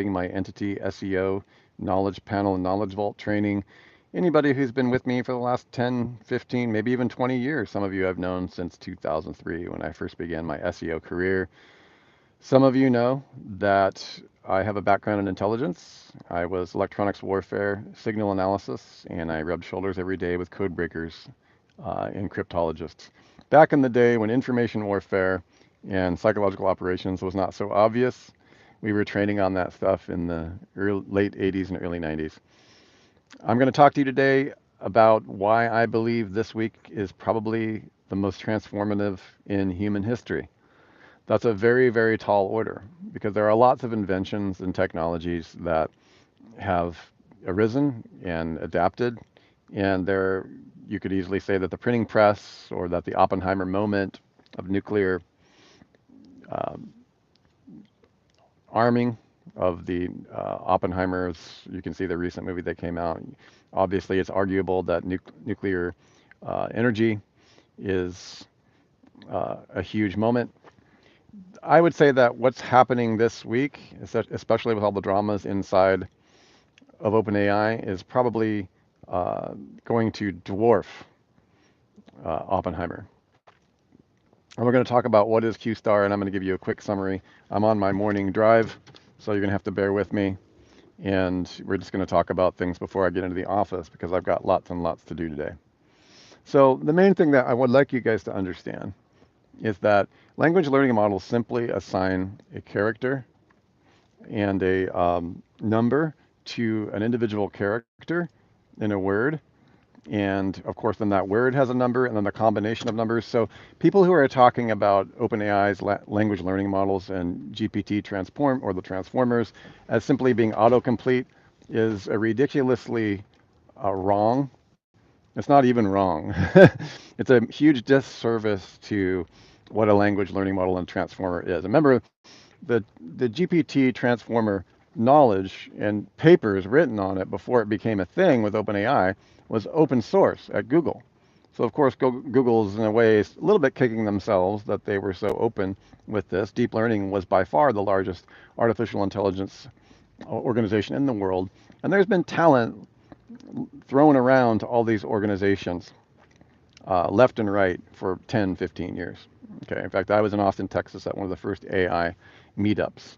my entity SEO knowledge panel and knowledge vault training. Anybody who's been with me for the last 10, 15, maybe even 20 years. Some of you I've known since 2003 when I first began my SEO career. Some of you know that I have a background in intelligence. I was electronics warfare, signal analysis, and I rubbed shoulders every day with code breakers and cryptologists. Back in the day when information warfare and psychological operations was not so obvious, we were training on that stuff in the late 80s and early 90s. I'm going to talk to you today about why I believe this week is probably the most transformative in human history. That's a very, very tall order because there are lots of inventions and technologies that have arisen and adapted. And there, you could easily say that the printing press or that the Oppenheimer moment of nuclear um, arming of the Oppenheimers, you can see the recent movie that came out. Obviously, it's arguable that nuclear energy is a huge moment. I would say that what's happening this week, especially with all the dramas inside of OpenAI, is probably going to dwarf Oppenheimer. And we're going to talk about what is Q-Star, and I'm going to give you a quick summary. I'm on my morning drive, so you're going to have to bear with me. And we're just going to talk about things before I get into the office because I've got lots and lots to do today. So the main thing that I would like you guys to understand is that language learning models simply assign a character and a number to an individual character in a word. And of course, then that word has a number and then the combination of numbers. So people who are talking about OpenAI's language learning models and GPT transform or the transformers as simply being autocomplete is a ridiculously wrong. It's not even wrong. It's a huge disservice to what a language learning model and transformer is. Remember, the GPT transformer knowledge and papers written on it before it became a thing with OpenAI was open source at Google. So of course Google's in a way a little bit kicking themselves that they were so open with this. Deep learning was by far the largest artificial intelligence organization in the world. And there's been talent thrown around to all these organizations left and right for 10, 15 years. Okay, in fact, I was in Austin, Texas at one of the first AI meetups.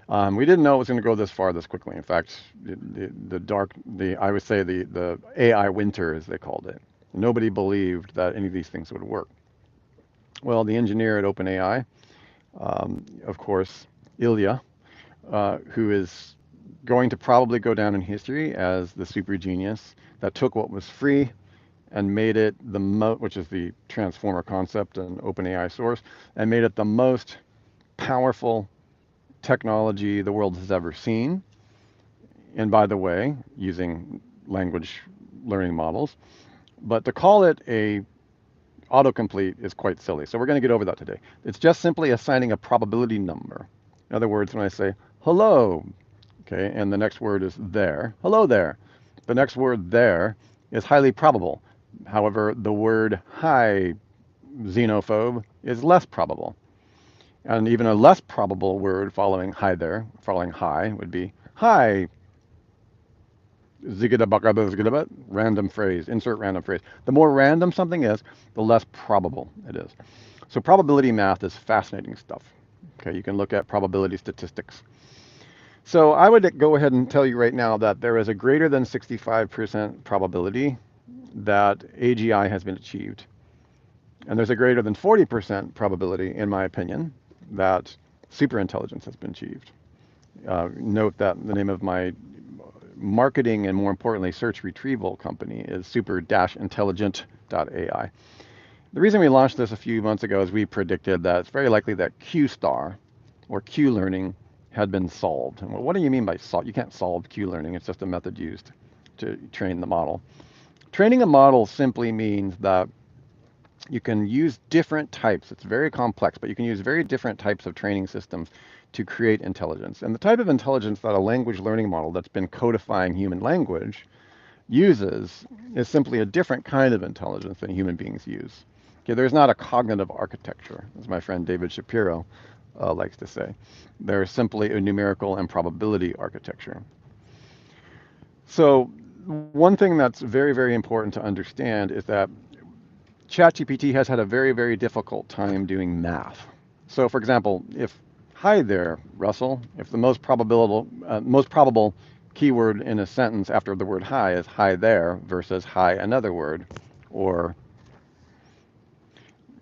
We didn't know it was going to go this far this quickly. In fact, I would say the AI winter, as they called it. Nobody believed that any of these things would work. Well, the engineer at OpenAI, of course, Ilya, who is going to probably go down in history as the super genius that took what was free and made it which is the transformer concept and OpenAI source, and made it the most powerful technology the world has ever seen. And by the way, using language learning models. But to call it a autocomplete is quite silly. So we're going to get over that today. It's just simply assigning a probability number. In other words, when I say hello, okay, and the next word is there, hello there. The next word there is highly probable. However, the word hi, xenophobe, is less probable. And even a less probable word following hi there, following hi, would be hi, zigada random phrase, insert random phrase. The more random something is, the less probable it is. So probability math is fascinating stuff. Okay, you can look at probability statistics. So I would go ahead and tell you right now that there is a greater than 65% probability that AGI has been achieved. And there's a greater than 40% probability, in my opinion, that superintelligence has been achieved. Note that the name of my marketing and more importantly search retrieval company is super-intelligent.ai. The reason we launched this a few months ago is we predicted that it's very likely that Q-star or Q learning had been solved. And what do you mean by solve? You can't solve Q learning. It's just a method used to train the model. Training a model simply means that you can use different types. It's very complex, but you can use very different types of training systems to create intelligence. And the type of intelligence that a language learning model that's been codifying human language uses is simply a different kind of intelligence than human beings use. Okay, there's not a cognitive architecture, as my friend David Shapiro likes to say. They're simply a numerical and probability architecture. So one thing that's very, very important to understand is that ChatGPT has had a very, very difficult time doing math. So for example, if, hi there, Russell, if the most probable keyword in a sentence after the word hi is hi there versus hi another word, or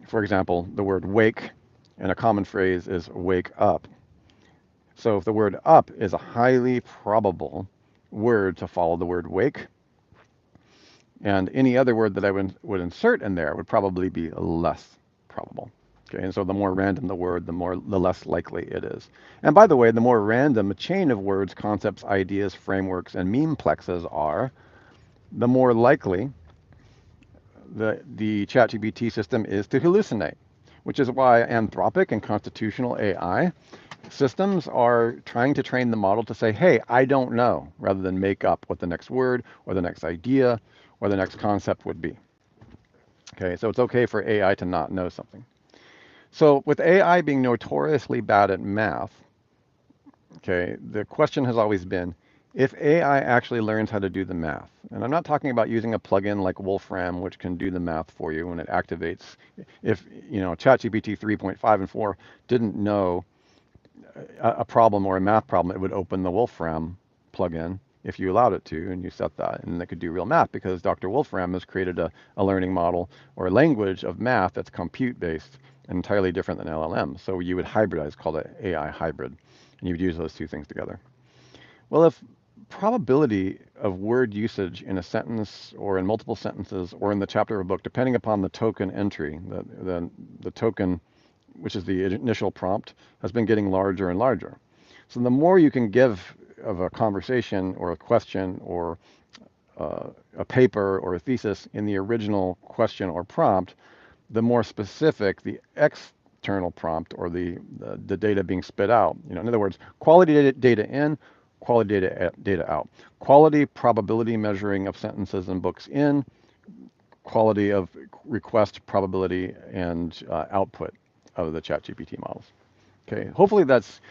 for example, the word wake in a common phrase is wake up. So if the word up is a highly probable word to follow the word wake, and any other word that I would insert in there would probably be less probable. Okay, and so the more random the word, the less likely it is. And by the way, the more random a chain of words, concepts, ideas, frameworks, and memeplexes are, the more likely the ChatGPT system is to hallucinate, which is why anthropic and constitutional AI systems are trying to train the model to say, hey, I don't know, rather than make up what the next word or the next idea or the next concept would be. Okay, so it's okay for AI to not know something. So with AI being notoriously bad at math, okay, the question has always been, if AI actually learns how to do the math, and I'm not talking about using a plugin like Wolfram, which can do the math for you when it activates. If, ChatGPT 3.5 and 4 didn't know a problem or a math problem, it would open the Wolfram plugin if you allowed it to, and you set that, and it could do real math because Dr. Wolfram has created a learning model or a language of math that's compute-based and entirely different than LLM. So you would hybridize, called an AI hybrid, and you would use those two things together. Well, if probability of word usage in a sentence or in multiple sentences or in the chapter of a book, depending upon the token entry, the token, which is the initial prompt, has been getting larger and larger. So the more you can give of a conversation or a question or a paper or a thesis in the original question or prompt, the more specific the external prompt or the data being spit out. In other words, quality data in, quality data out. Quality probability measuring of sentences and books in, quality of request probability and output of the ChatGPT models. Okay, hopefully that's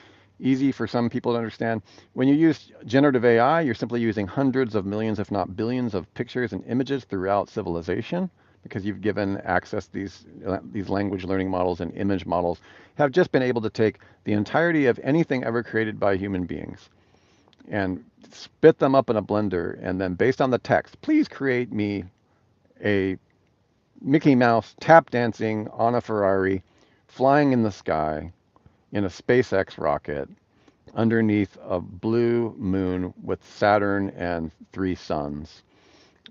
easy for some people to understand. When you use generative AI, you're simply using hundreds of millions, if not billions, of pictures and images throughout civilization, because you've given access these language learning models and image models have just been able to take the entirety of anything ever created by human beings and spit them up in a blender, and then based on the text, please create me a Mickey Mouse tap dancing on a Ferrari, flying in the sky in a SpaceX rocket underneath a blue moon with Saturn and 3 suns,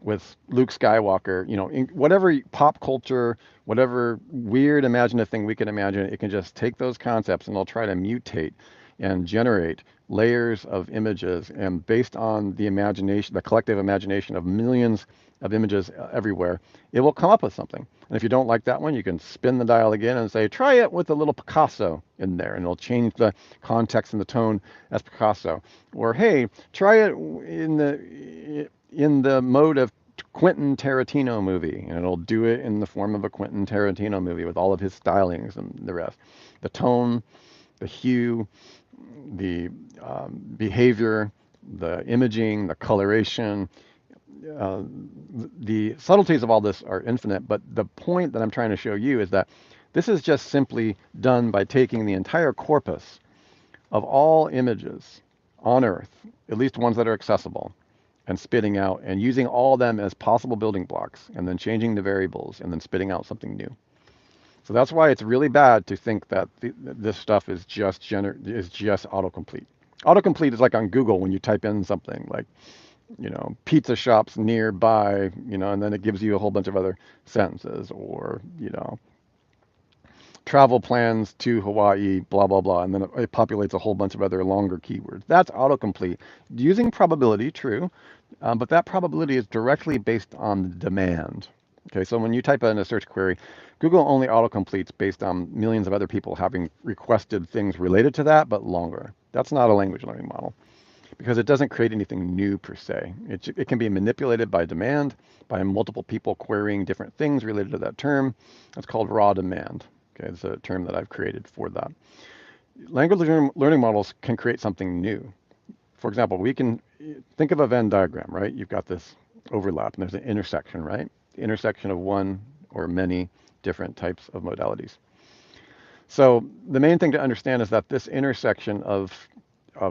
with Luke Skywalker, whatever pop culture, whatever weird imaginative thing we can imagine, it can just take those concepts and it'll try to mutate and generate layers of images, and based on the imagination, the collective imagination of millions of images everywhere, it will come up with something. And if you don't like that one, you can spin the dial again and say, try it with a little Picasso in there, and it'll change the context and the tone as Picasso. Or, hey, try it in the mode of Quentin Tarantino movie, and it'll do it in the form of a Quentin Tarantino movie with all of his stylings and the rest. The tone, the hue, the behavior, the imaging, the coloration, the subtleties of all this are infinite, but the point that I'm trying to show you is that this is just simply done by taking the entire corpus of all images on Earth, at least ones that are accessible, and spitting out and using all of them as possible building blocks, and then changing the variables and then spitting out something new. So that's why it's really bad to think that this stuff is just autocomplete. Autocomplete is like on Google when you type in something like, pizza shops nearby, and then it gives you a whole bunch of other sentences, or, travel plans to Hawaii, blah, blah, blah, and then it populates a whole bunch of other longer keywords. That's autocomplete. Using probability, true, but that probability is directly based on demand. Okay, so when you type in a search query, Google only autocompletes based on millions of other people having requested things related to that, but longer. That's not a language learning model, because it doesn't create anything new per se. It can be manipulated by demand, by multiple people querying different things related to that term. That's called raw demand. Okay, it's a term that I've created for that. Learning models can create something new. For example, we can think of a Venn diagram, right? You've got this overlap and there's an intersection, right? The intersection of one or many different types of modalities. So the main thing to understand is that this intersection of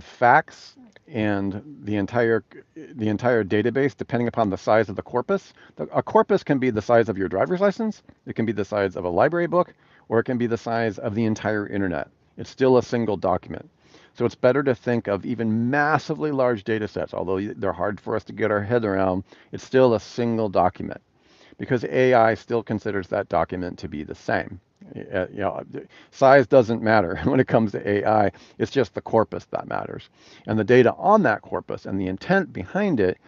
facts and the entire database, depending upon the size of the corpus, a corpus can be the size of your driver's license, it can be the size of a library book, or it can be the size of the entire internet. It's still a single document. So it's better to think of even massively large data sets, although they're hard for us to get our head around, it's still a single document because AI still considers that document to be the same. Size doesn't matter when it comes to AI. It's just the corpus that matters. And the data on that corpus and the intent behind it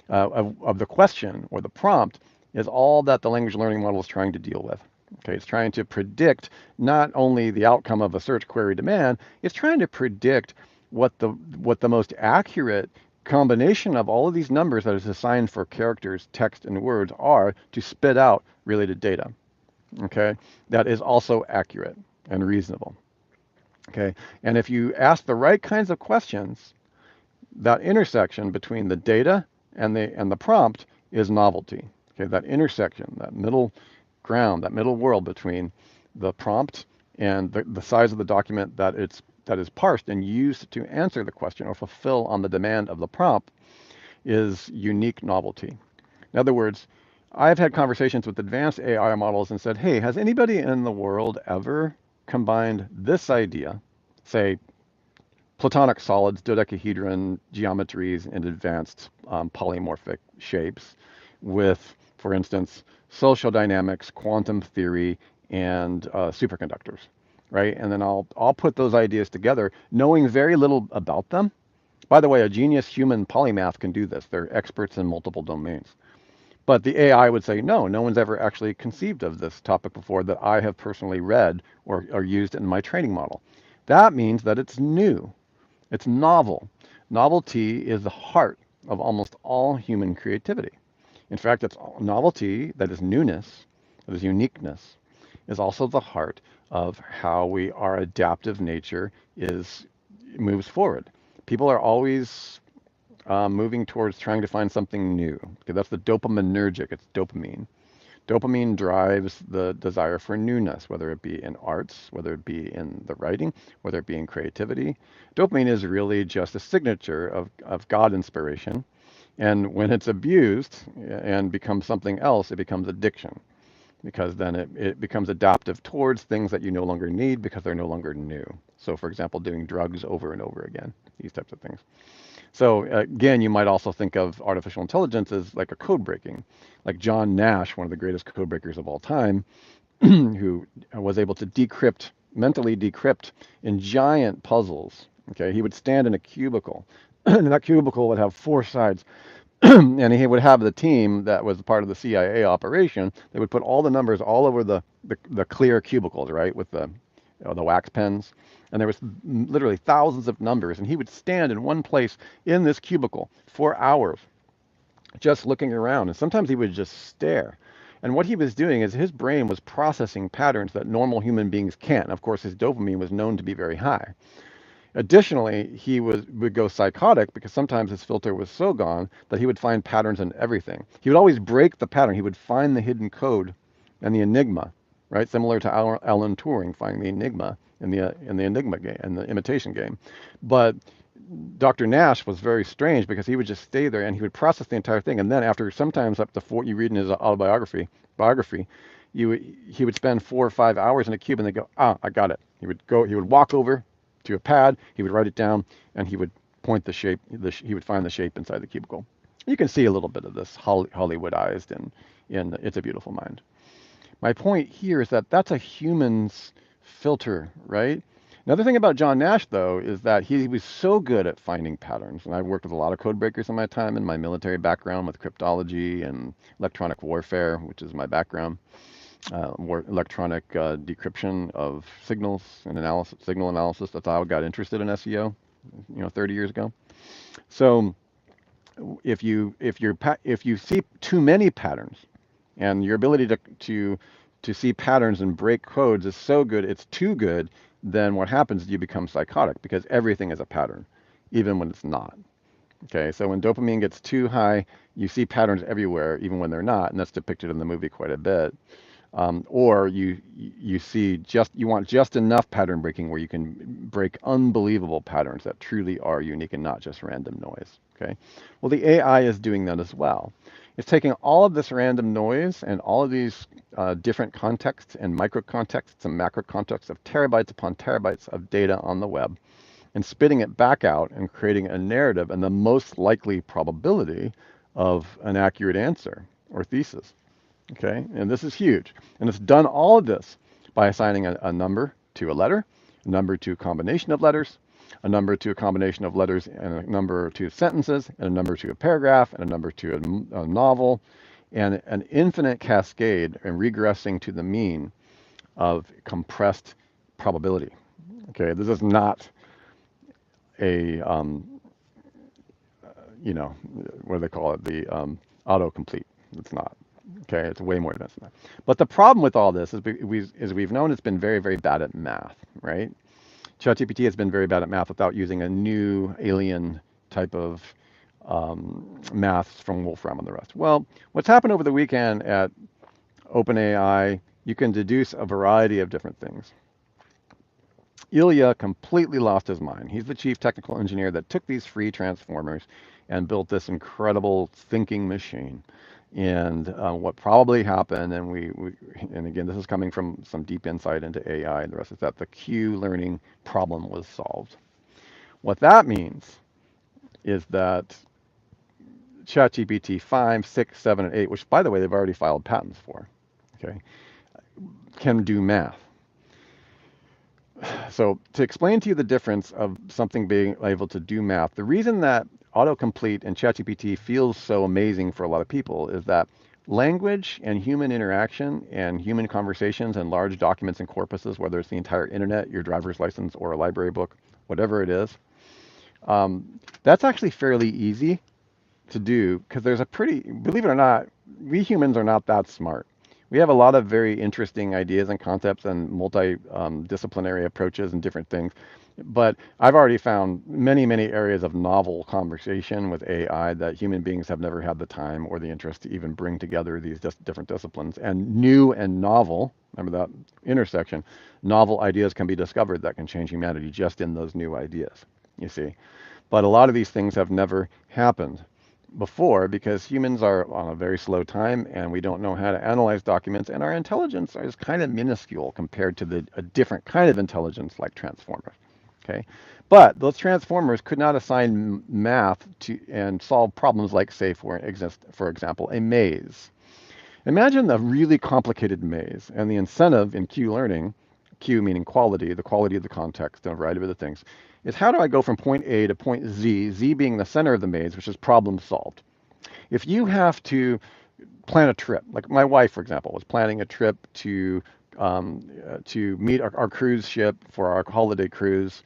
of the question or the prompt is all that the language learning model is trying to deal with. Okay, it's trying to predict not only the outcome of a search query demand, it's trying to predict what the most accurate combination of all of these numbers that is assigned for characters, text, and words are to spit out related data. Okay, that is also accurate and reasonable. Okay, and if you ask the right kinds of questions, that intersection between the data and the prompt is novelty. Okay, that intersection, that middle ground, that middle world between the prompt and the size of the document that is parsed and used to answer the question or fulfill on the demand of the prompt is unique novelty. In other words, I've had conversations with advanced AI models and said, hey, has anybody in the world ever combined this idea, say Platonic solids, dodecahedron geometries, and advanced polymorphic shapes with, for instance, social dynamics, quantum theory, and superconductors, right? And then I'll put those ideas together, knowing very little about them. By the way, a genius human polymath can do this. They're experts in multiple domains. But the AI would say, no, no one's ever actually conceived of this topic before that I have personally read or used in my training model. That means that it's new. It's novel. Novelty is the heart of almost all human creativity. In fact, it's novelty, that is newness, that is uniqueness, is also the heart of how our adaptive nature moves forward. People are always moving towards trying to find something new. Okay, that's the dopaminergic. It's dopamine. Dopamine drives the desire for newness, whether it be in arts, whether it be in the writing, whether it be in creativity. Dopamine is really just a signature of God inspiration. And when it's abused and becomes something else, it becomes addiction because then it becomes adaptive towards things that you no longer need because they're no longer new. So, for example, doing drugs over and over again, these types of things. So again, you might also think of artificial intelligence as like a code breaking, like John Nash, one of the greatest code breakers of all time, who was able to mentally decrypt in giant puzzles. Okay, he would stand in a cubicle, and that cubicle would have four sides, and he would have the team that was part of the CIA operation. They would put all the numbers all over the clear cubicles, right, with the wax pens. And there was literally thousands of numbers, and he would stand in one place in this cubicle for hours, just looking around. And sometimes he would just stare. And what he was doing is his brain was processing patterns that normal human beings can't. Of course, his dopamine was known to be very high. Additionally, he would go psychotic because sometimes his filter was so gone that he would find patterns in everything. He would always break the pattern. He would find the hidden code and the enigma, right? Similar to Alan Turing finding the enigma in the enigma game and the imitation game. But Dr. Nash was very strange because he would just stay there and he would process the entire thing. And then after sometimes up to four, you read in his biography, he would spend 4 or 5 hours in a cube and they go, I got it. He would walk over to a pad, he would write it down, and he would point the shape, he would find the shape inside the cubicle. You can see a little bit of this Hollywoodized in It's a Beautiful Mind. My point here is that that's a human's filter, right? Another thing about John Nash, though, is that he was so good at finding patterns. And I've worked with a lot of code breakers in my time in my military background with cryptology and electronic warfare, which is my background. Electronic decryption of signals and signal analysis. That's how I got interested in SEO, 30 years ago. So if you see too many patterns, and your ability to see patterns and break codes is so good, it's too good then what happens is you become psychotic because everything is a pattern, even when it's not. Okay, so when dopamine gets too high, you see patterns everywhere, even when they're not, and that's depicted in the movie quite a bit. Or you see you want just enough pattern breaking where you can break unbelievable patterns that truly are unique and not just random noise. Okay, well the AI is doing that as well. It's taking all of this random noise and all of these different contexts and micro contexts and macro contexts of terabytes upon terabytes of data on the web and spitting it back out and creating a narrative and the most likely probability of an accurate answer or thesis. Okay, and this is huge. And it's done all of this by assigning a number to a letter, a number to a combination of letters, a number to a combination of letters, and a number to sentences, and a number to a paragraph, and a number to a novel, and an infinite cascade and regressing to the mean of compressed probability. Okay, this is not a, what do they call it? The autocomplete. It's not. Okay, it's way more advanced than that. But the problem with all this is we've known it's been very, very bad at math, right? ChatGPT has been very bad at math without using a new alien type of maths from Wolfram and the rest. Well, what's happened over the weekend at OpenAI, you can deduce a variety of different things. Ilya completely lost his mind. He's the chief technical engineer that took these free transformers and built this incredible thinking machine. And what probably happened, and again, this is coming from some deep insight into AI and the rest, is that the Q learning problem was solved. What that means is that ChatGPT 5, 6, 7, and 8, which by the way, they've already filed patents for, okay, can do math. So to explain to you the difference of something being able to do math, the reason that autocomplete and ChatGPT feels so amazing for a lot of people is that language and human interaction and human conversations and large documents and corpuses, whether it's the entire internet, your driver's license, or a library book, whatever it is, that's actually fairly easy to do because there's a believe it or not, we humans are not that smart. We have a lot of very interesting ideas and concepts and multi-disciplinary approaches and different things. But I've already found many, many areas of novel conversation with AI that human beings have never had the time or the interest to even bring together these different disciplines. And new and novel, remember that intersection, novel ideas can be discovered that can change humanity just in those new ideas, you see. But a lot of these things have never happened before because humans are on a very slow time and we don't know how to analyze documents and our intelligence is kind of minuscule compared to a different kind of intelligence like transformers. Okay, but those transformers could not assign math to and solve problems like, say, for example, a maze. Imagine a really complicated maze, and the incentive in Q learning, Q meaning quality, the quality of the context, and a variety of other things, is how do I go from point A to point Z, Z being the center of the maze, which is problem solved. If you have to plan a trip, like my wife, for example, was planning a trip to meet our cruise ship for our holiday cruise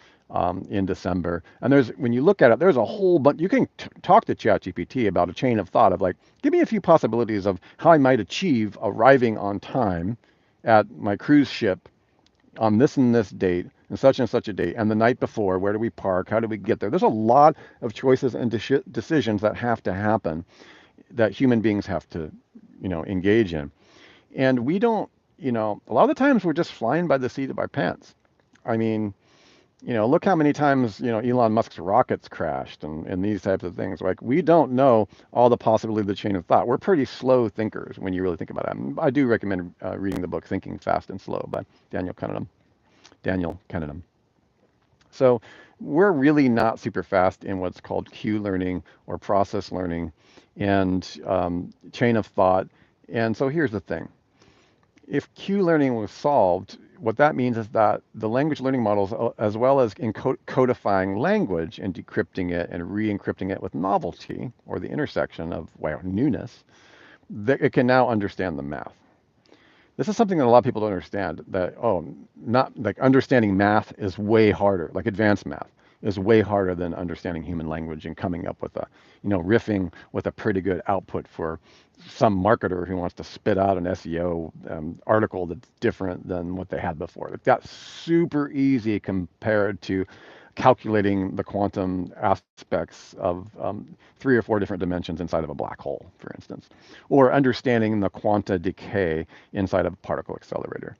in December. And when you look at it, there's a whole bunch. You can talk to ChatGPT about a chain of thought of like, give me a few possibilities of how I might achieve arriving on time at my cruise ship on this and this date and such a date. And the night before, where do we park? How do we get there? There's a lot of choices and decisions that have to happen that human beings have to, engage in. And we don't, a lot of the times we're just flying by the seat of our pants. I mean, look how many times, Elon Musk's rockets crashed and these types of things. Like, we don't know all the possibility of the chain of thought. We're pretty slow thinkers when you really think about it. I do recommend reading the book Thinking Fast and Slow by Daniel Kahneman. So we're really not super fast in what's called Q learning or process learning and chain of thought. And so here's the thing. If Q learning was solved, what that means is that the language learning models, as well as codifying language and decrypting it and re-encrypting it with novelty, or the intersection of newness, it can now understand the math. This is something that a lot of people don't understand, that, not like understanding math is way harder, like advanced math. is way harder than understanding human language and coming up with a, riffing with a pretty good output for some marketer who wants to spit out an SEO article that's different than what they had before. That's super easy compared to calculating the quantum aspects of 3 or 4 different dimensions inside of a black hole, for instance, or understanding the quanta decay inside of a particle accelerator.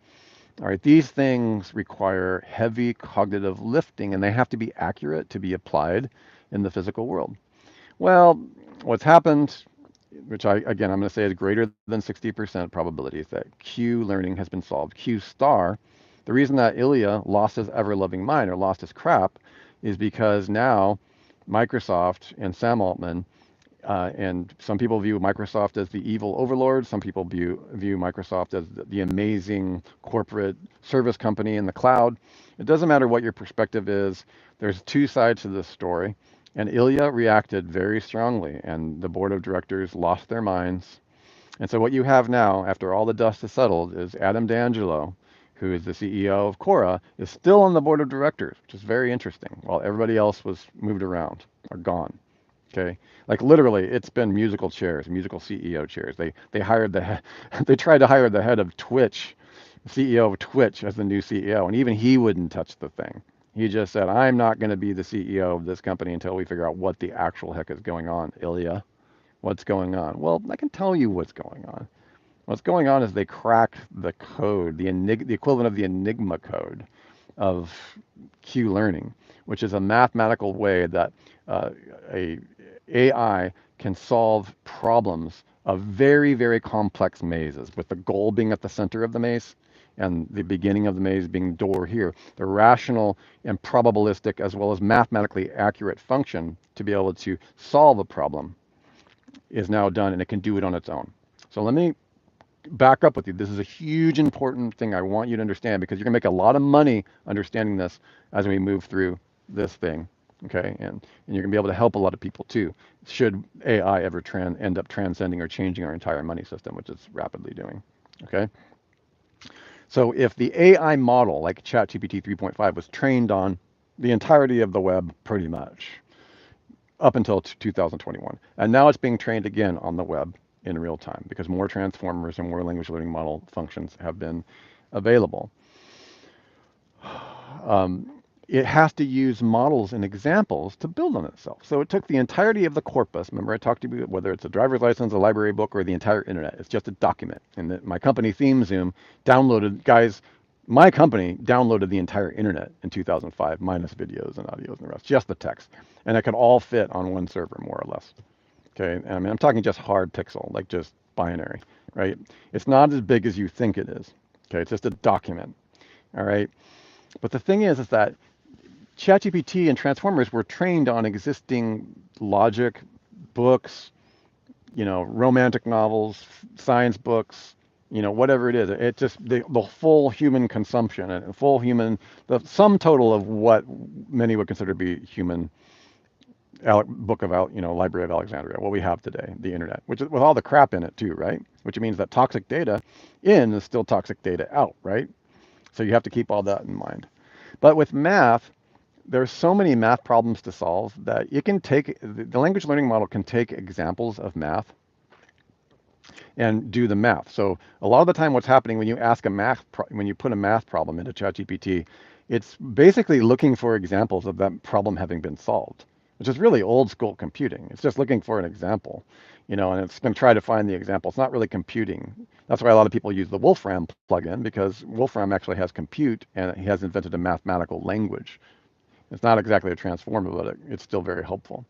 All right, these things require heavy cognitive lifting and they have to be accurate to be applied in the physical world. Well, what's happened, which again, I'm going to say is greater than 60% probability, is that Q learning has been solved. Q star, the reason that Ilya lost his ever-loving mind or lost his crap is because now Microsoft and Sam Altman, and some people view Microsoft as the evil overlord. Some people view Microsoft as the amazing corporate service company in the cloud. It doesn't matter what your perspective is. There's 2 sides to this story. And Ilya reacted very strongly, and the board of directors lost their minds. And so what you have now, after all the dust has settled, is Adam D'Angelo, who is the CEO of Quora, is still on the board of directors, which is very interesting, while everybody else was moved around or gone. Okay, like literally, it's been musical chairs, musical CEO chairs. They hired they tried to hire the head of Twitch, CEO of Twitch, as the new CEO, and even he wouldn't touch the thing. He just said, "I'm not going to be the CEO of this company until we figure out what the actual heck is going on." Ilya, what's going on? Well, I can tell you what's going on. What's going on is they cracked the code, the equivalent of the Enigma code of Q learning, which is a mathematical way that a AI can solve problems of very, very complex mazes, with the goal being at the center of the maze and the beginning of the maze being door here. The rational and probabilistic as well as mathematically accurate function to be able to solve a problem is now done, and it can do it on its own. So let me back up with you. This is a huge important thing I want you to understand, because you're gonna make a lot of money understanding this as we move through this thing. Okay, and you're gonna be able to help a lot of people too, should AI ever end up transcending or changing our entire money system, which it's rapidly doing. Okay, so if the AI model like ChatGPT 3.5 was trained on the entirety of the web pretty much up until 2021, and now it's being trained again on the web in real time because more transformers and more language learning model functions have been available. It has to use models and examples to build on itself. So it took the entirety of the corpus. Remember, I talked to you, whether it's a driver's license, a library book, or the entire internet. It's just a document. And my company, ThemeZoom, my company downloaded the entire internet in 2005, minus videos and audios and the rest, just the text. And it could all fit on one server, more or less. Okay, and I mean, I'm talking just hard pixel, like just binary, right? It's not as big as you think it is. Okay, it's just a document. All right. But the thing is that ChatGPT and transformers were trained on existing logic, books, romantic novels, science books, whatever it is. It just the full human consumption and the sum total of what many would consider to be human Library of Alexandria, what we have today, the internet, which is with all the crap in it too, right? Which means that toxic data in is still toxic data out, right? So you have to keep all that in mind. But with math, there's so many math problems to solve that it can take, the language learning model can take examples of math and do the math. So a lot of the time what's happening when you when you put a math problem into ChatGPT, it's basically looking for examples of that problem having been solved, which is really old school computing. It's just looking for an example, and it's going to try to find the example. It's not really computing. That's why a lot of people use the Wolfram plugin, because Wolfram actually has compute and he has invented a mathematical language. It's not exactly a transformer, but it's still very helpful.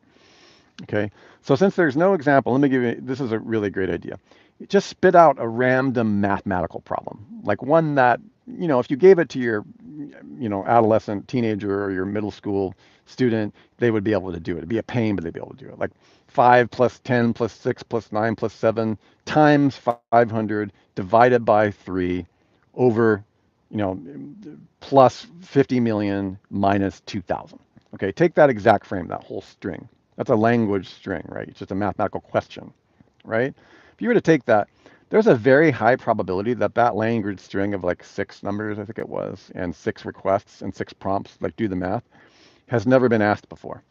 Okay, so since there's no example, let me give you, this is a really great idea. Just spit out a random mathematical problem, like one that, if you gave it to your, adolescent, teenager, or your middle school student, they would be able to do it. It'd be a pain, but they'd be able to do it. Like 5 plus 10 plus 6 plus 9 plus 7 times 500 divided by 3 over, plus 50 million minus 2,000. Okay, take that exact frame, that whole string. That's a language string, right? It's just a mathematical question, right? If you were to take that, there's a very high probability that that language string of like 6 numbers, I think it was, and 6 requests and 6 prompts, like do the math, has never been asked before.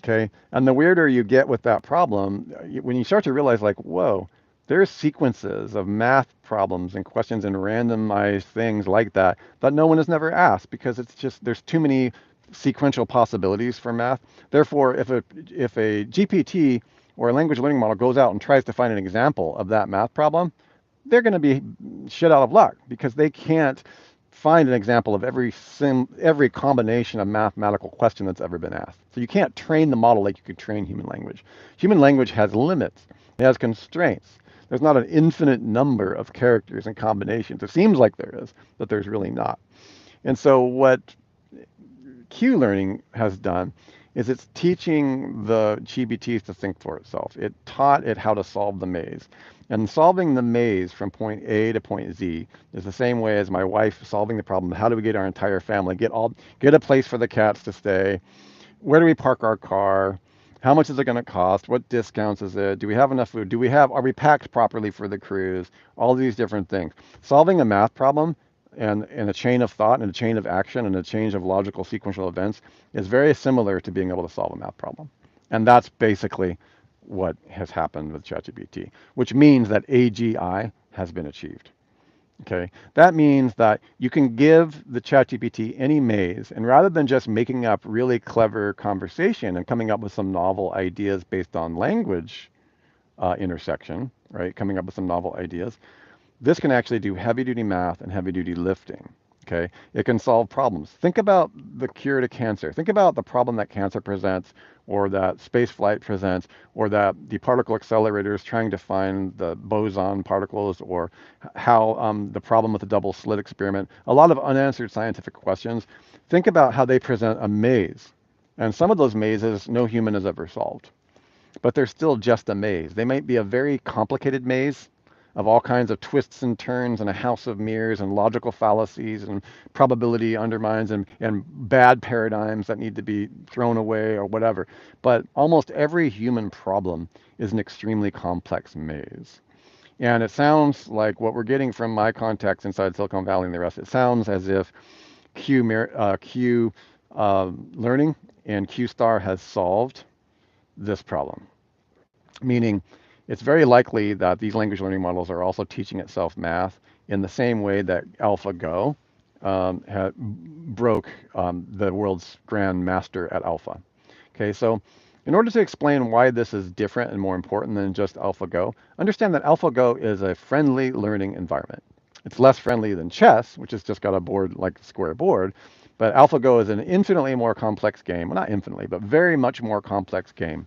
Okay. And the weirder you get with that problem, when you start to realize, like, whoa, there's sequences of math problems and questions and randomized things like that that no one has never asked because it's just there's too many sequential possibilities for math. Therefore, if a GPT or a language learning model goes out and tries to find an example of that math problem, they're going to be shit out of luck because they can't find an example of every combination of mathematical question that's ever been asked. So you can't train the model like you could train human language. Human language has limits. It has constraints. There's not an infinite number of characters and combinations. It seems like there is, but there's really not. And so what Q learning has done is it's teaching the GPTs to think for itself. It taught it how to solve the maze. And solving the maze from point A to point Z is the same way as my wife solving the problem. How do we get our entire family, get a place for the cats to stay? Where do we park our car? How much is it going to cost? What discounts is it? Do we have enough food? Are we packed properly for the cruise? All these different things. Solving a math problem and a chain of thought and a chain of action and a chain of logical sequential events is very similar to being able to solve a math problem. And that's basically what has happened with ChatGPT, which means that AGI has been achieved. Okay, that means that you can give the ChatGPT any maze, and rather than just making up really clever conversation and coming up with some novel ideas based on language intersection, right? Coming up with some novel ideas, this can actually do heavy duty math and heavy duty lifting. Okay, it can solve problems. Think about the cure to cancer. Think about the problem that cancer presents, or that space flight presents, or that the particle accelerator is trying to find the boson particles, or how the problem with the double slit experiment. A lot of unanswered scientific questions. Think about how they present a maze, and some of those mazes no human has ever solved, but they're still just a maze. They might be a very complicated maze of all kinds of twists and turns and a house of mirrors and logical fallacies and probability undermines and bad paradigms that need to be thrown away or whatever. But almost every human problem is an extremely complex maze. And it sounds like what we're getting from my contacts inside Silicon Valley and the rest, it sounds as if Q learning and Q star has solved this problem, meaning it's very likely that these language learning models are also teaching itself math in the same way that AlphaGo broke the world's grand master at Alpha. Okay, so in order to explain why this is different and more important than just AlphaGo, understand that AlphaGo is a friendly learning environment. It's less friendly than chess, which has just got a board like a square board, but AlphaGo is an infinitely more complex game. Well, not infinitely, but very much more complex game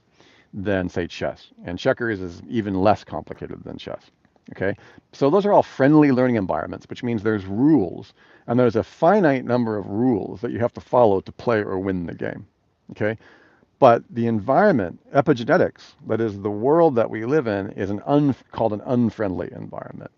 than, say, chess. And checkers is even less complicated than chess. Okay, so those are all friendly learning environments, which means there's rules, and there's a finite number of rules that you have to follow to play or win the game. Okay, but the environment, epigenetics, that is the world that we live in, is called an unfriendly environment.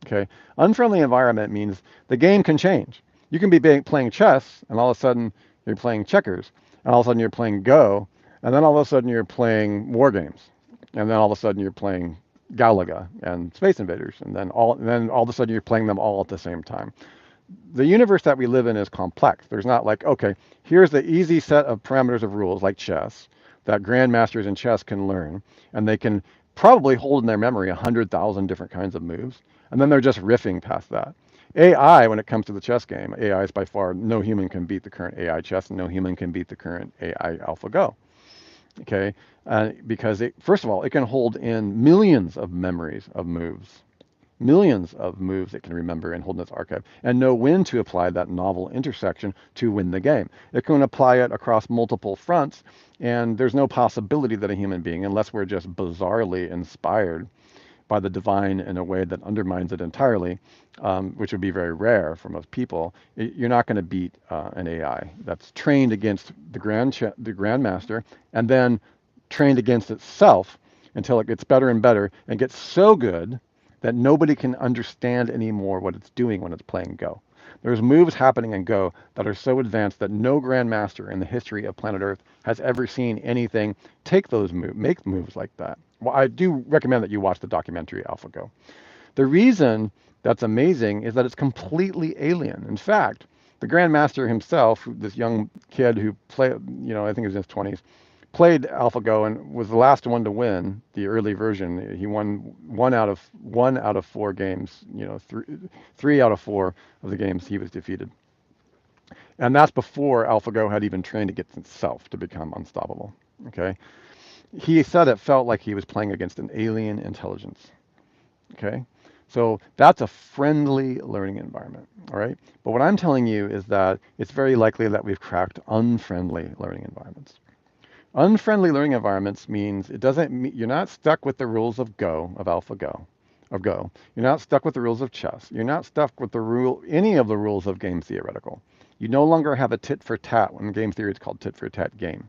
Okay, unfriendly environment means the game can change. You can be playing chess, and all of a sudden you're playing checkers, and all of a sudden you're playing Go, and then all of a sudden you're playing war games, and then all of a sudden you're playing Galaga and Space Invaders, and then all of a sudden you're playing them all at the same time. The universe that we live in is complex. There's not like, okay, here's the easy set of parameters of rules like chess that grandmasters in chess can learn, and they can probably hold in their memory 100,000 different kinds of moves, and then they're just riffing past that. AI, when it comes to the chess game, AI is by far, no human can beat the current AI chess, and no human can beat the current AI AlphaGo. Okay, because first of all, it can hold in millions of memories of moves, millions of moves it can remember and hold in its archive, and know when to apply that novel intersection to win the game. It can apply it across multiple fronts, and there's no possibility that a human being, unless we're just bizarrely inspired by the divine in a way that undermines it entirely, which would be very rare for most people, you're not going to beat an AI that's trained against the grandmaster and then trained against itself until it gets better and better and gets so good that nobody can understand anymore what it's doing when it's playing Go. There's moves happening in Go that are so advanced that no grandmaster in the history of planet Earth has ever seen anything make moves like that. Well, I do recommend that you watch the documentary AlphaGo. The reason that's amazing is that it's completely alien. In fact, The grandmaster himself, this young kid who played, I think he was in his 20s, played AlphaGo and was the last one to win the early version. He won one out of four games. Three out of four of the games he was defeated, and that's before AlphaGo had even trained against itself to become unstoppable. Okay, he said it felt like he was playing against an alien intelligence. Okay, so that's a friendly learning environment. All right, but what I'm telling you is that it's very likely that we've cracked unfriendly learning environments. Unfriendly learning environments means it doesn't mean you're not stuck with the rules of Go, of AlphaGo, of Go. You're not stuck with the rules of chess. You're not stuck with any of the rules of game theoretical. You no longer have a tit for tat. When game theory is called tit for tat game.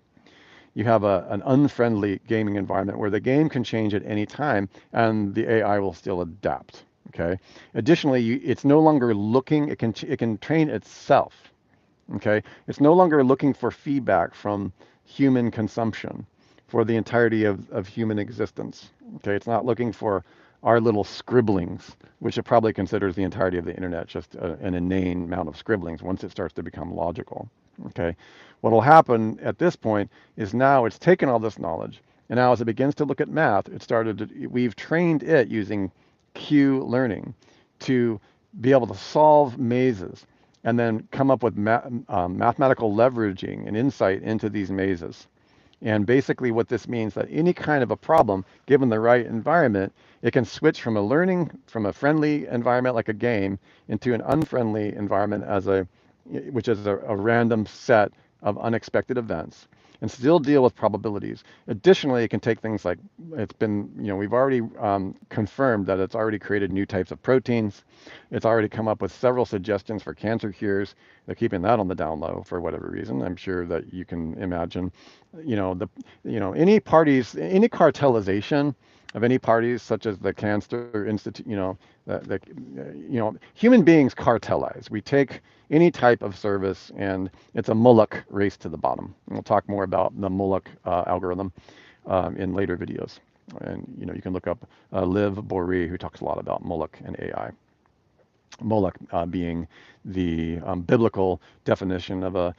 You have an unfriendly gaming environment where the game can change at any time and the AI will still adapt. Okay. Additionally, it's no longer looking. It can train itself. Okay, it's no longer looking for feedback from human consumption for the entirety of human existence. Okay, it's not looking for our little scribblings, which it probably considers the entirety of the internet just an inane amount of scribblings once it starts to become logical. Okay, what will happen at this point is now it's taken all this knowledge, and now as it begins to look at math, we've trained it using Q learning to be able to solve mazes and then come up with mathematical leveraging and insight into these mazes. And basically what this means that any kind of a problem, given the right environment, it can switch from a friendly environment like a game into an unfriendly environment which is a random set of unexpected events and still deal with probabilities. Additionally, it can take things like we've already confirmed that it's already created new types of proteins. It's already come up with several suggestions for cancer cures. They're keeping that on the down low for whatever reason. I'm sure that you can imagine, any cartelization of any parties, such as the Cancer Institute, human beings cartelize. We take any type of service, and it's a Moloch race to the bottom. And we'll talk more about the Moloch algorithm in later videos. And you can look up Liv Boeree, who talks a lot about Moloch and AI. Moloch being the biblical definition of a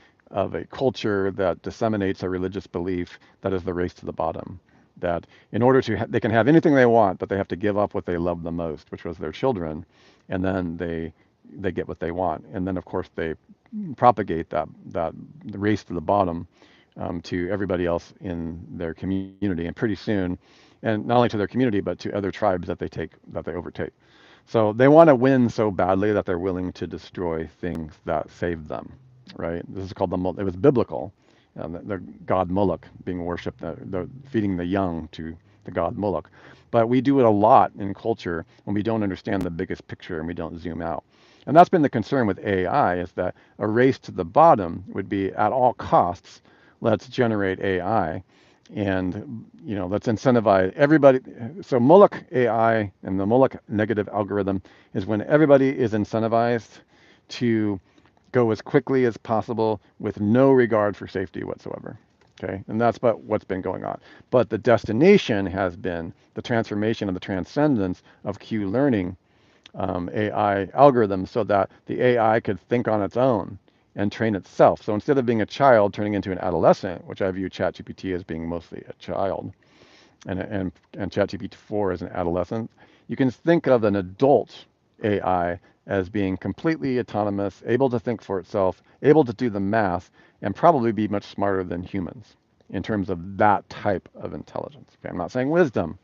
culture that disseminates a religious belief that is the race to the bottom. That in order they can have anything they want, but they have to give up what they love the most, which was their children, and then they get what they want. And then of course they propagate that the race to the bottom to everybody else in their community, and pretty soon, and not only to their community but to other tribes that they overtake. So they want to win so badly that they're willing to destroy things that save them, right? This is called it was biblical, the god Moloch being worshipped, the feeding the young to the god Moloch. But we do it a lot in culture when we don't understand the biggest picture and we don't zoom out. And that's been the concern with AI, is that a race to the bottom would be at all costs, let's generate AI and let's incentivize everybody. So Moloch AI and the Moloch negative algorithm is when everybody is incentivized to go as quickly as possible with no regard for safety whatsoever. Okay, and that's what's been going on. But the destination has been the transformation and the transcendence of Q learning AI algorithms, so that the AI could think on its own and train itself. So instead of being a child turning into an adolescent, which I view ChatGPT as being mostly a child, and ChatGPT 4 as an adolescent, you can think of an adult AI as being completely autonomous, able to think for itself, able to do the math, and probably be much smarter than humans in terms of that type of intelligence. Okay, I'm not saying wisdom,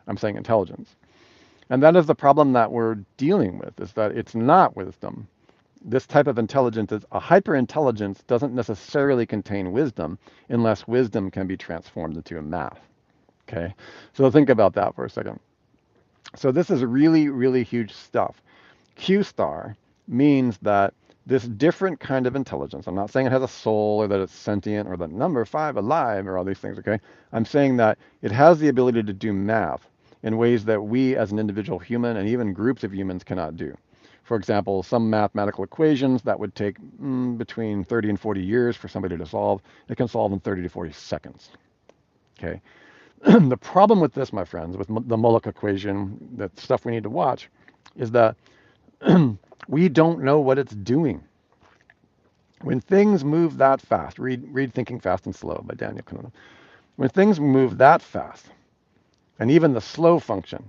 I'm saying intelligence. And that is the problem that we're dealing with, is that it's not wisdom. This type of intelligence is a hyper-intelligence, doesn't necessarily contain wisdom unless wisdom can be transformed into a math. Okay, so think about that for a second. So this is really, really huge stuff. Q star means that this different kind of intelligence, I'm not saying it has a soul or that it's sentient or that number 5 alive or all these things, okay? I'm saying that it has the ability to do math in ways that we as an individual human and even groups of humans cannot do. For example, some mathematical equations that would take between 30 and 40 years for somebody to solve, it can solve in 30 to 40 seconds. Okay. The problem with this, my friends, with the Moloch equation, the stuff we need to watch, is that we don't know what it's doing. When things move that fast, read Thinking Fast and Slow by Daniel Kahneman. When things move that fast, and even the slow function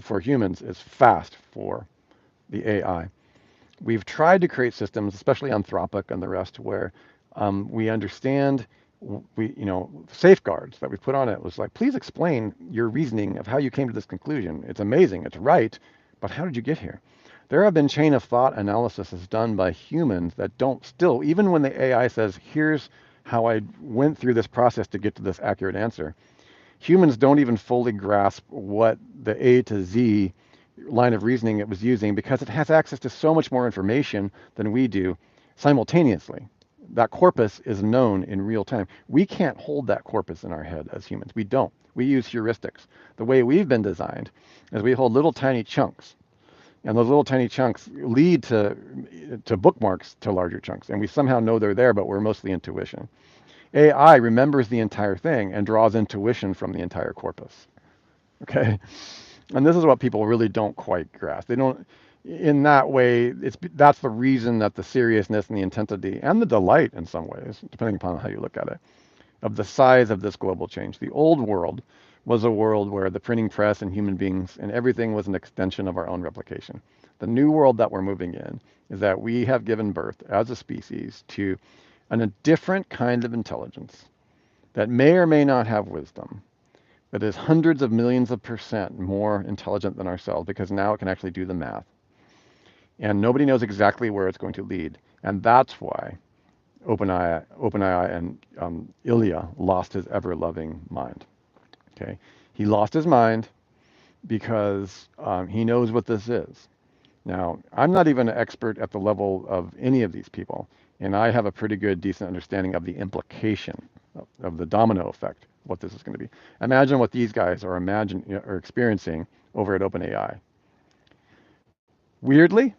for humans is fast for the AI, we've tried to create systems, especially Anthropic and the rest, where we understand safeguards that we put on it. Was like, please explain your reasoning of how you came to this conclusion. It's amazing, it's right, but how did you get here? There have been chain of thought analysis done by humans that don't still, even when the AI says, here's how I went through this process to get to this accurate answer, humans don't even fully grasp what the A to Z line of reasoning it was using because it has access to so much more information than we do simultaneously. That corpus is known in real time. We can't hold that corpus in our head as humans. We don't. We use heuristics. The way we've been designed is we hold little tiny chunks, and those little tiny chunks lead to bookmarks to larger chunks, and we somehow know they're there, but we're mostly intuition. AI remembers the entire thing and draws intuition from the entire corpus. Okay, and this is what people really don't quite grasp. They don't. In that way, that's the reason that the seriousness and the intensity and the delight, in some ways, depending upon how you look at it, of the size of this global change. The old world was a world where the printing press and human beings and everything was an extension of our own replication. The new world that we're moving in is that we have given birth as a species to a different kind of intelligence that may or may not have wisdom, that is hundreds of millions of percent more intelligent than ourselves because now it can actually do the math. And nobody knows exactly where it's going to lead. And that's why OpenAI and Ilya lost his ever-loving mind. Okay, he lost his mind because he knows what this is. Now, I'm not even an expert at the level of any of these people, and I have a pretty good, decent understanding of the implication of the domino effect, what this is going to be. Imagine what these guys are experiencing over at OpenAI. Weirdly,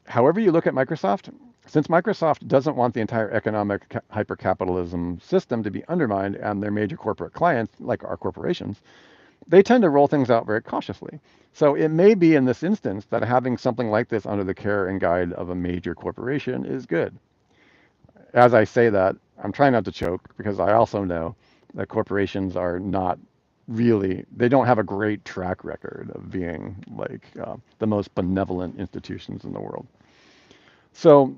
however you look at Microsoft, since Microsoft doesn't want the entire economic hypercapitalism system to be undermined and their major corporate clients, like our corporations, they tend to roll things out very cautiously. So it may be in this instance that having something like this under the care and guide of a major corporation is good. As I say that, I'm trying not to choke because I also know that corporations are not really, they don't have a great track record of being like the most benevolent institutions in the world. So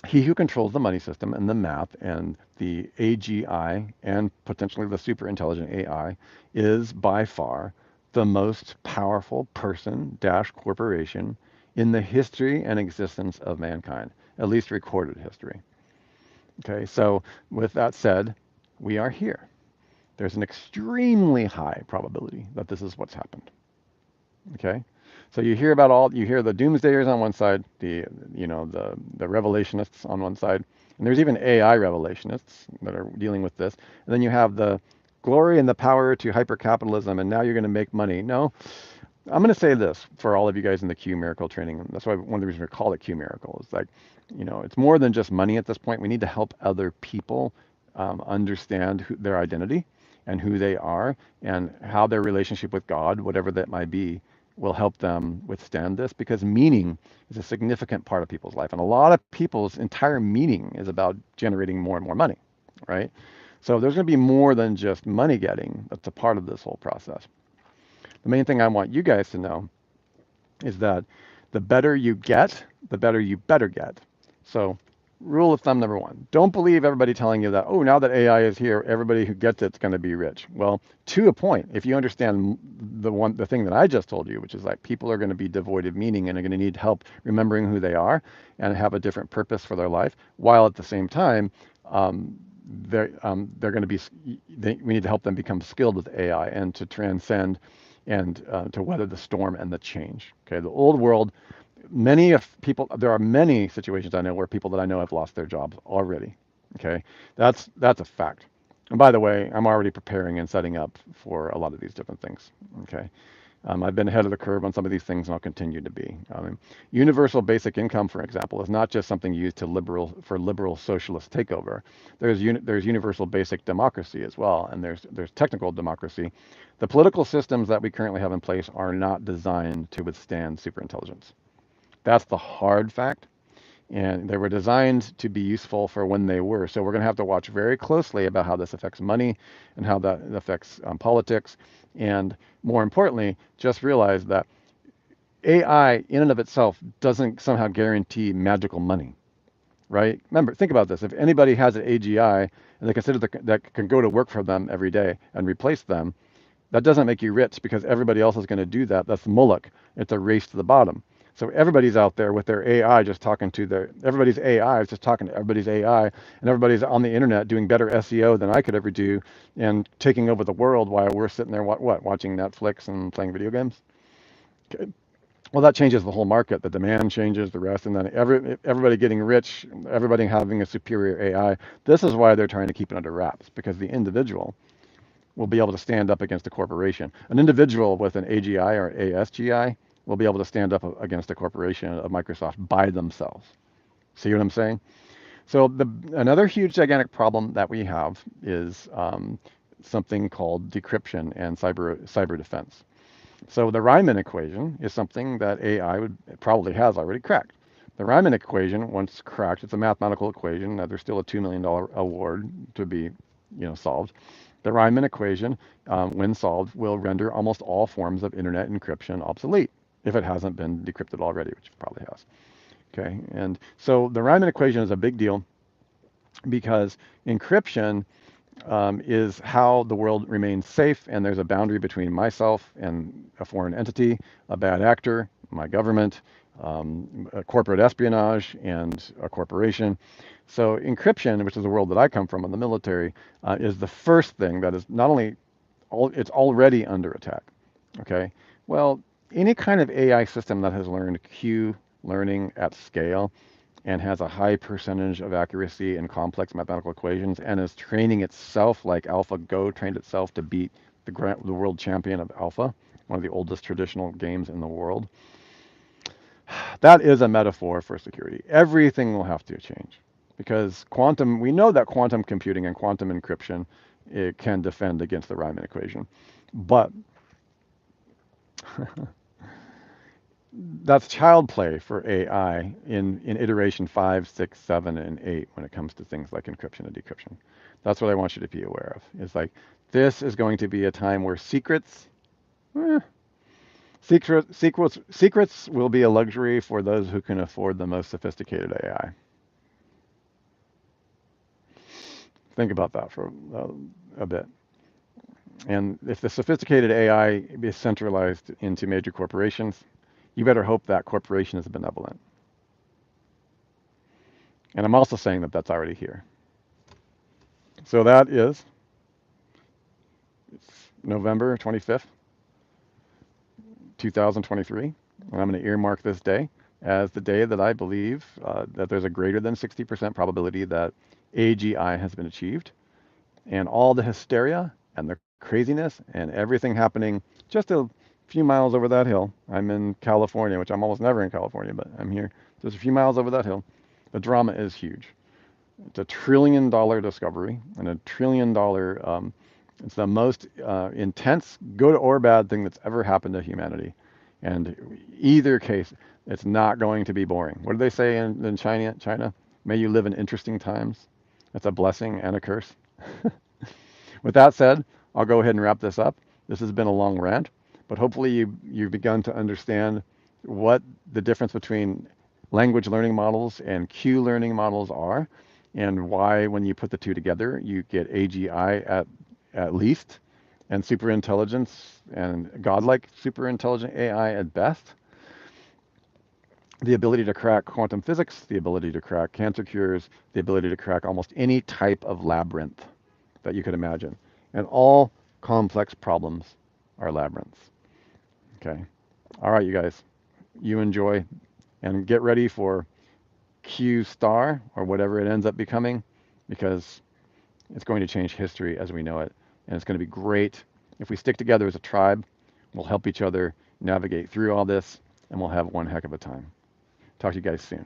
he who controls the money system and the math and the AGI and potentially the super intelligent AI is by far the most powerful person dash corporation in the history and existence of mankind, at least recorded history. Okay, so with that said, we are here. There's an extremely high probability that this is what's happened. Okay, so you hear the doomsdayers on one side, the revelationists on one side, and there's even AI revelationists that are dealing with this. And then you have the glory and the power to hypercapitalism, and now you're going to make money. No, I'm going to say this for all of you guys in the Q Miracle training. That's why one of the reasons we call it Q Miracle is like, it's more than just money at this point. We need to help other people understand their identity and who they are and how their relationship with God, whatever that might be, will help them withstand this because meaning is a significant part of people's life. And a lot of people's entire meaning is about generating more and more money, right? So there's going to be more than just money getting that's a part of this whole process. The main thing I want you guys to know is that the better you get, the better you better get. So rule of thumb number one, don't believe everybody telling you that, oh, now that AI is here, everybody who gets it's going to be rich. Well, to a point, if you understand the thing that I just told you, which is like people are going to be devoid of meaning and are going to need help remembering who they are and have a different purpose for their life, while at the same time, they're going to be, we need to help them become skilled with AI and to transcend and to weather the storm and the change. Okay, the old world, there are many situations I know where people that I know have lost their jobs already. Okay, that's a fact. And by the way, I'm already preparing and setting up for a lot of these different things. Okay, I've been ahead of the curve on some of these things, and I'll continue to be. Universal basic income, for example, is not just something used for liberal socialist takeover. There's universal basic democracy as well, and there's technical democracy. The political systems that we currently have in place are not designed to withstand superintelligence. That's the hard fact. and they were designed to be useful for when they were. So we're going to have to watch very closely about how this affects money and how that affects politics. And more importantly, just realize that AI in and of itself doesn't somehow guarantee magical money, right? Remember, think about this. If anybody has an AGI and they consider that can go to work for them every day and replace them, that doesn't make you rich because everybody else is going to do that. That's Moloch. It's a race to the bottom. So everybody's out there with their AI just talking to everybody's AI is just talking to everybody's AI, and everybody's on the internet doing better SEO than I could ever do and taking over the world while we're sitting there, watching Netflix and playing video games. Okay. Well, that changes the whole market. The demand changes, the rest, and then everybody getting rich, everybody having a superior AI. This is why they're trying to keep it under wraps, because the individual will be able to stand up against a corporation. An individual with an AGI or ASGI will be able to stand up against a corporation of Microsoft by themselves. See what I'm saying? So another huge gigantic problem that we have is something called decryption and cyber defense. So the Riemann equation is something that AI probably has already cracked. The Riemann equation, once cracked, it's a mathematical equation. There's still a $2 million award to be, solved. The Riemann equation, when solved, will render almost all forms of internet encryption obsolete if it hasn't been decrypted already, which it probably has. Okay, and so the Riemann equation is a big deal because encryption is how the world remains safe, and there's a boundary between myself and a foreign entity, a bad actor, my government, a corporate espionage, and a corporation. So encryption, which is the world that I come from in the military, is the first thing that is not only, it's already under attack. Okay, well, any kind of AI system that has learned Q learning at scale and has a high percentage of accuracy in complex mathematical equations and is training itself like AlphaGo trained itself to beat the world champion of Alpha, one of the oldest traditional games in the world. That is a metaphor for security. Everything will have to change because we know that quantum computing and quantum encryption, it can defend against the Riemann equation. But that's child play for AI in iteration 5, 6, 7, and 8 when it comes to things like encryption and decryption. That's what I want you to be aware of. It's like this is going to be a time where secrets will be a luxury for those who can afford the most sophisticated AI. Think about that for a bit. And if the sophisticated AI is centralized into major corporations, you better hope that corporation is benevolent. And I'm also saying that that's already here. So that is November 25th, 2023. And I'm going to earmark this day as the day that I believe that there's a greater than 60% probability that AGI has been achieved. And all the hysteria and the craziness and everything happening just a few miles over that hill. I'm in California, which I'm almost never in California, but I'm here. Just a few miles over that hill. The drama is huge. It's a $1 trillion discovery and a $1 trillion, it's the most intense, good or bad thing that's ever happened to humanity. And either case, it's not going to be boring. What do they say in China? May you live in interesting times. That's a blessing and a curse. With that said, I'll go ahead and wrap this up. This has been a long rant, but hopefully you've begun to understand what the difference between language learning models and Q learning models are, and why when you put the two together, you get AGI at least, and superintelligence and godlike superintelligent AI at best. The ability to crack quantum physics, the ability to crack cancer cures, the ability to crack almost any type of labyrinth that you could imagine. And all complex problems are labyrinths. Okay. All right, you guys. You enjoy and get ready for Q star or whatever it ends up becoming, because it's going to change history as we know it. And it's going to be great. If we stick together as a tribe, we'll help each other navigate through all this, and we'll have one heck of a time. Talk to you guys soon.